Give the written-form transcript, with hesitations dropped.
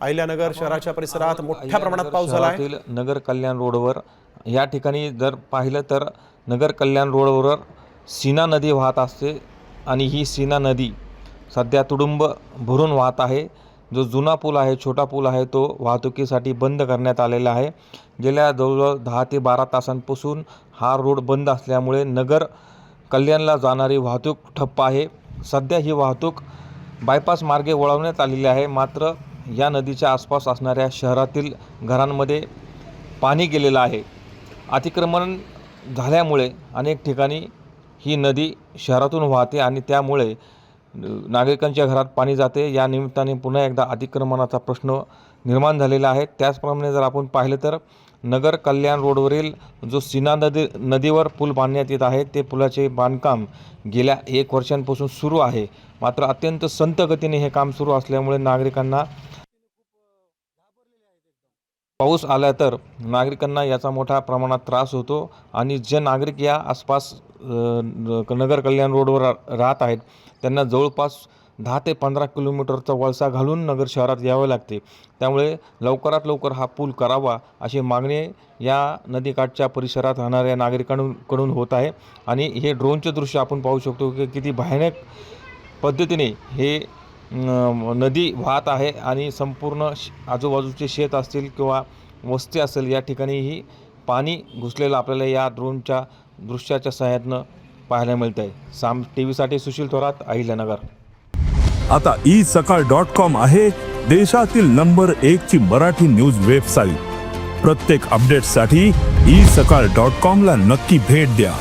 अहिल्यानगर शहराच्या परिसरात मोठ्या प्रमाणात पाऊस झाला आहे। नगर कल्याण रोडवर या ठिकाणी जर पाहिलं तर नगर कल्याण रोडवर सीना नदी वाहत असते आणि ही सीना नदी सध्या तुडुंब भरून वाहत आहे। जो जुना पूल आहे, छोटा पूल आहे, तो वाहतुकीसाठी बंद करण्यात आलेला आहे। गेल्या जवळजवळ 10 ते 12 तासांपासून हा रोड बंद असल्यामुळे नगर कल्याणला जाणारी वाहतूक ठप्प आहे। सध्या ही वाहतूक बायपास मार्गे वळवण्यात आलेली आहे। मात्र या नदीच्या आसपास असणाऱ्या शहरातील घरांमध्ये पाणी गेलेलं आहे। अतिक्रमण झाल्यामुळे अनेक ठिकाणी ही नदी शहरातून वाहते आणि त्यामुळे नागरिकांच्या घरात पाणी जाते। या निमित्ताने पुन्हा एकदा अतिक्रमणाचा प्रश्न निर्माण झालेला आहे। त्याचप्रमाणे जर आपण पाहिलं तर नगर कल्याण रोडवरील जो सीना नदीवर पूल बांधण्यात येत आहे, ते पुलाचे बांधकाम गेल्या 1 वर्षांपासून सुरू आहे। मात्र अत्यंत संथ गतीने हे काम सुरू असल्यामुळे नागरिकांना पाऊस आला तर नागरिकांना याचा मोठा प्रमाणात त्रास होतो आणि जे नागरिक या आसपास नगर कल्याण रोडवर राहत आहेत त्यांना जवळपास 10 ते 15 किलोमीटरचा वळसा घालून नगर शहरात यावे लागते। त्यामुळे लवकरात लवकर हा पूल करावा अशी मागणी या नदीकाठच्या परिसरात राहणाऱ्या नागरिकांकडून होत आहे। आणि हे ड्रोनचे दृश्य आपण पाहू शकतो की किती भयानक पद्धतीने हे नदी वाहत आहे आणि संपूर्ण आजूबाजूचे शेत असतील किंवा वस्ती असेल या ठिकाणीही पाणी घुसलेलं आपल्याला या ड्रोनच्या दृश्याच्या सहाय्याने पाहायला मिळतं आहे। साम टीव्हीसाठी सुशील थोरात, अहिल्यानगर। आता isakal.com आहे देशातील नंबर 1 ची मराठी न्यूज वेबसाईट। प्रत्येक अपडेटसाठी isakal.com ला नक्की भेट द्या।